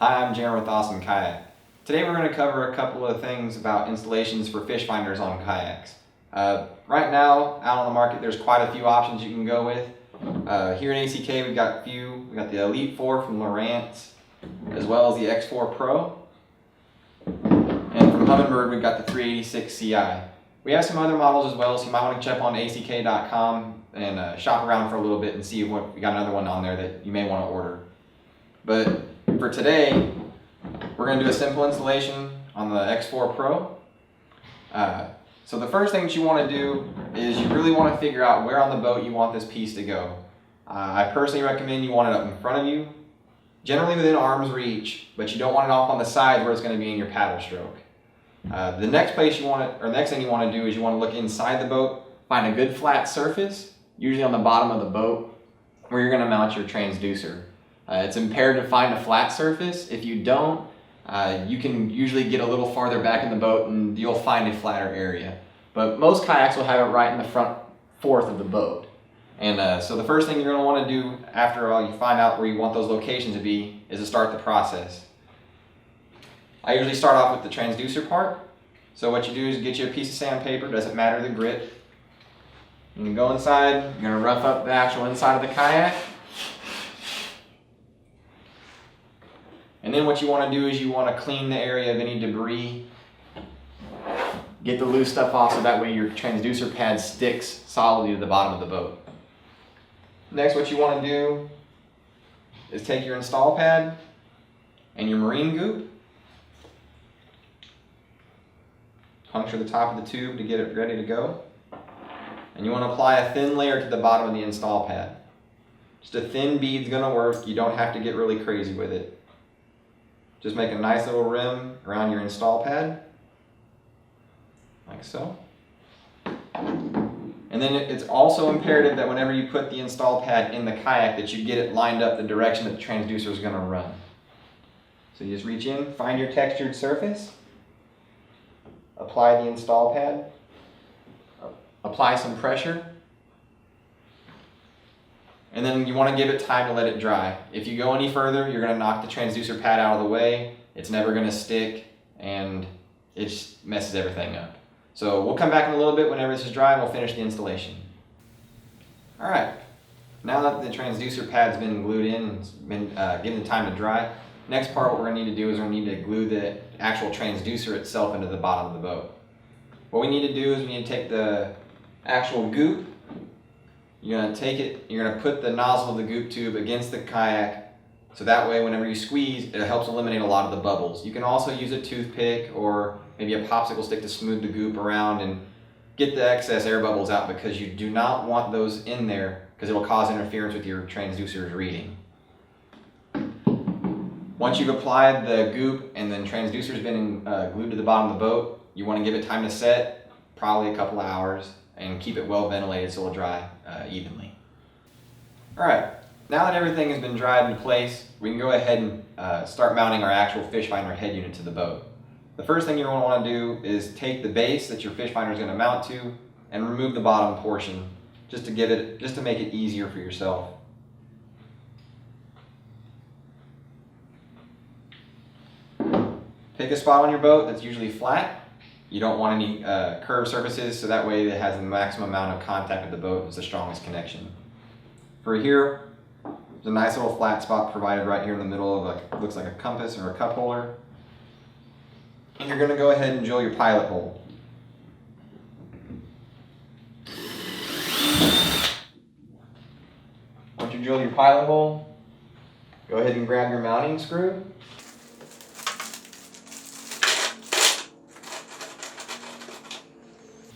Hi, I'm Jerron with Awesome Kayak. Today we're going to cover a couple of things about installations for fish finders on kayaks. Right now, out on the market, there's quite a few options you can go with. Here in ACK, we've got a few. We've got the Elite 4 from Lowrance, as well as the X4 Pro. And from Humminbird, we've got the 386 CI. We have some other models as well, so you might want to check on ack.com and shop around for a little bit and see what we got another one on there that you may want to order. But for today, we're going to do a simple installation on the X4 Pro. So the first thing that you want to do is you really want to figure out where on the boat you want this piece to go. I personally recommend you want it up in front of you, generally within arm's reach, but you don't want it off on the side where it's going to be in your paddle stroke. The next place you want it, or next thing you want to do is you want to look inside the boat, find a good flat surface, usually on the bottom of the boat, where you're going to mount your transducer. It's imperative to find a flat surface. If you don't, you can usually get a little farther back in the boat and you'll find a flatter area. But most kayaks will have it right in the front fourth of the boat. And so the first thing you're going to want to do after you find out where you want those locations to be is to start the process. I usually start off with the transducer part. So what you do is get you a piece of sandpaper, doesn't matter the grit. You can go inside, you're going to rough up the actual inside of the kayak. And then what you want to do is you want to clean the area of any debris, get the loose stuff off so that way your transducer pad sticks solidly to the bottom of the boat. Next, what you want to do is take your install pad and your marine goop, puncture the top of the tube to get it ready to go, and you want to apply a thin layer to the bottom of the install pad. Just a thin bead's going to work. You don't have to get really crazy with it. Just make a nice little rim around your install pad, like so. And then it's also imperative that whenever you put the install pad in the kayak that you get it lined up the direction that the transducer is going to run. So you just reach in, find your textured surface, apply the install pad, apply some pressure, and then you want to give it time to let it dry. If you go any further, you're going to knock the transducer pad out of the way. It's never going to stick, and it just messes everything up. So we'll come back in a little bit whenever this is dry, and we'll finish the installation. All right, now that the transducer pad's been glued in and it's been given time to dry, next part what we're going to need to do is we're going to need to glue the actual transducer itself into the bottom of the boat. What we need to do is we need to take the actual goop. You're going to take it, you're going to put the nozzle of the goop tube against the kayak, so that way whenever you squeeze, it helps eliminate a lot of the bubbles. You can also use a toothpick or maybe a popsicle stick to smooth the goop around and get the excess air bubbles out, because you do not want those in there because it'll cause interference with your transducer's reading. Once you've applied the goop and then transducer's been glued to the bottom of the boat, you want to give it time to set, probably a couple of hours, and keep it well ventilated so it'll dry evenly. Alright, now that everything has been dried into place, we can go ahead and start mounting our actual fish finder head unit to the boat. The first thing you're going to want to do is take the base that your fish finder is going to mount to and remove the bottom portion just to make it easier for yourself. Pick a spot on your boat that's usually flat. You don't want any curved surfaces, so that way it has the maximum amount of contact with the boat. It's the strongest connection. For here, there's a nice little flat spot provided right here in the middle of looks like a compass or a cup holder. And you're going to go ahead and drill your pilot hole. Once you drill your pilot hole, go ahead and grab your mounting screw.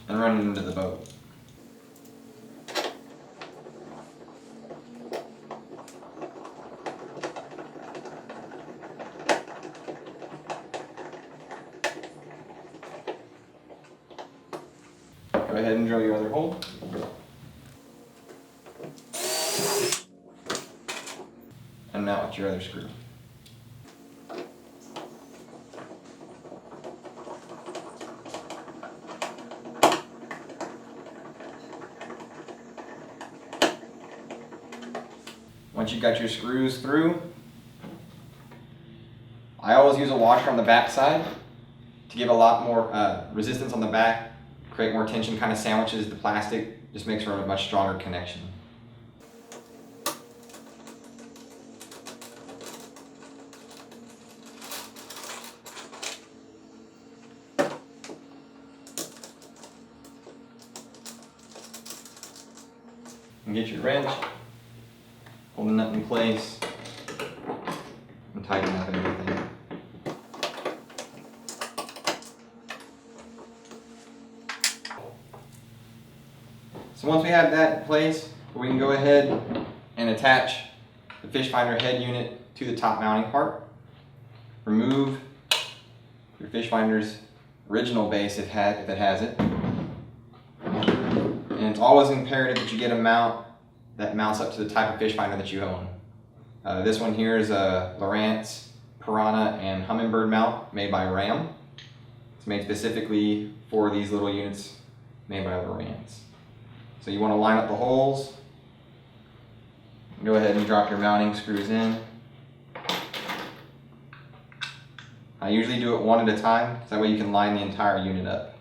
And run it into the boat. Go ahead and drill your other hole. And now with your other screw. Once you've got your screws through, always use a washer on the back side to give a lot more resistance on the back, create more tension, kind of sandwiches the plastic, just makes for a much stronger connection. And get your wrench, hold the nut in place, and tighten up everything. So once we have that in place, we can go ahead and attach the Fishfinder head unit to the top mounting part. Remove your Fishfinder's original base if it has it. And it's always imperative that you get a mount that mounts up to the type of Fishfinder that you own. This one here is a Lowrance, Piranha, and Humminbird mount made by Ram. It's made specifically for these little units made by Lowrance. So you want to line up the holes. Go ahead and drop your mounting screws in. I usually do it one at a time, so that way you can line the entire unit up.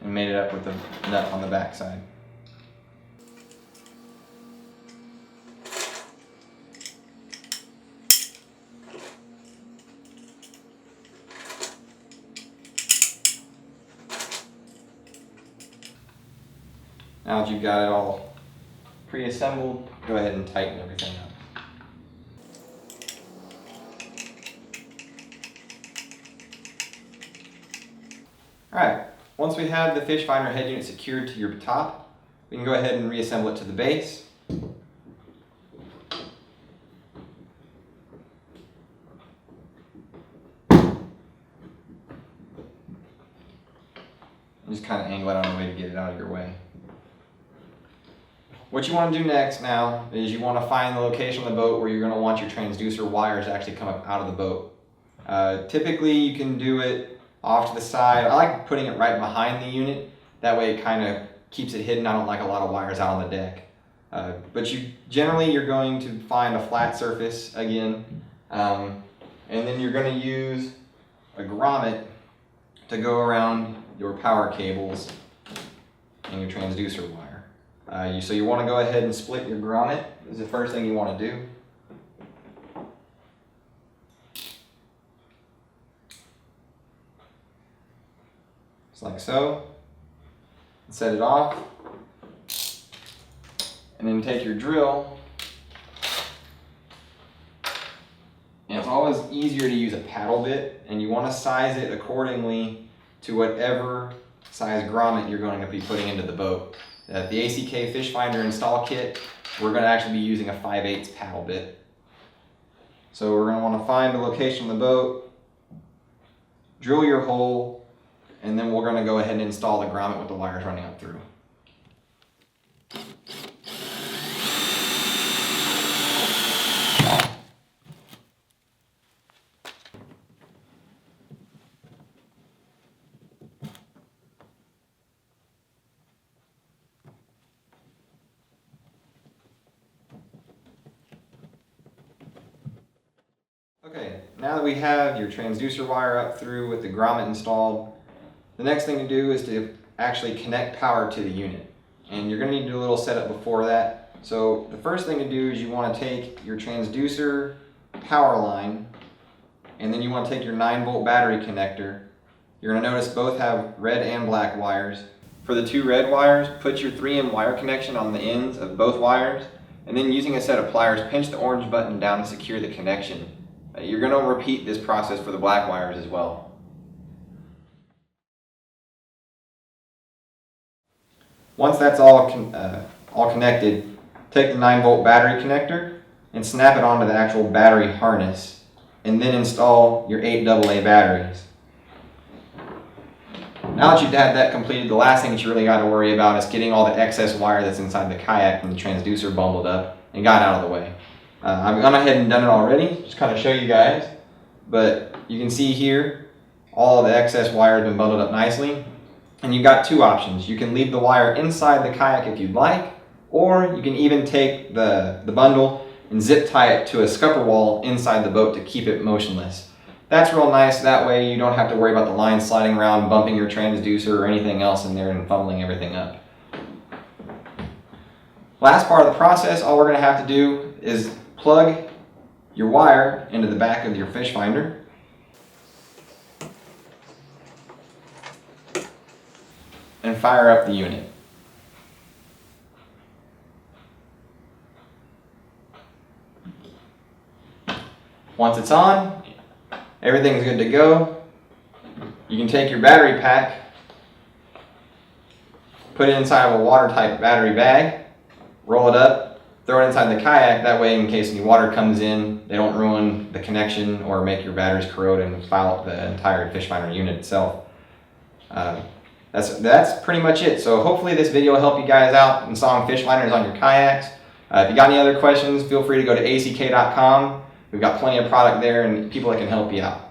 And made it up with the nut on the back side. Now that you've got it all pre-assembled, go ahead and tighten everything up. Alright, once we have the Fishfinder head unit secured to your top, we can go ahead and reassemble it to the base. Just kind of angle it out of the way to get it out of your way. What you want to do next now is you want to find the location on the boat where you're going to want your transducer wires to actually come up out of the boat. Typically you can do it off to the side. I like putting it right behind the unit. That way it kind of keeps it hidden. I don't like a lot of wires out on the deck. But generally you're going to find a flat surface again. And then you're going to use a grommet to go around your power cables and your transducer wire. So you want to go ahead and split your grommet. This is the first thing you want to do. Just like so. Set it off. And then take your drill. And it's always easier to use a paddle bit, and you want to size it accordingly to whatever size grommet you're going to be putting into the boat. The ACK Fishfinder install kit, we're going to actually be using a 5/8 paddle bit. So we're going to want to find the location of the boat, drill your hole, and then we're going to go ahead and install the grommet with the wires running up through. Okay, now that we have your transducer wire up through with the grommet installed, the next thing to do is to actually connect power to the unit. And you're going to need to do a little setup before that. So the first thing to do is you want to take your transducer power line, and then you want to take your 9-volt battery connector. You're going to notice both have red and black wires. For the 2 red wires, put your 3M wire connection on the ends of both wires, and then using a set of pliers, pinch the orange button down to secure the connection. You're going to repeat this process for the black wires as well. Once that's all connected, take the 9-volt battery connector and snap it onto the actual battery harness, and then install your 8 AA batteries. Now that you've had that completed, the last thing that you really got to worry about is getting all the excess wire that's inside the kayak and the transducer bundled up and got out of the way. I've gone ahead and done it already, just kind of show you guys, but you can see here all of the excess wire has been bundled up nicely, and you've got 2 options. You can leave the wire inside the kayak if you'd like, or you can even take the bundle and zip tie it to a scupper wall inside the boat to keep it motionless. That's real nice. That way you don't have to worry about the line sliding around, bumping your transducer or anything else in there and fumbling everything up. Last part of the process, all we're going to have to do is plug your wire into the back of your fish finder. And fire up the unit. Once it's on, everything's good to go. You can take your battery pack, put it inside of a watertight battery bag, roll it up, throw it inside the kayak. That way, in case any water comes in, they don't ruin the connection or make your batteries corrode and foul up the entire Fishfinder unit itself. That's pretty much it. So hopefully this video will help you guys out installing fish finders on your kayaks. If you got any other questions, feel free to go to ack.com. We've got plenty of product there and people that can help you out.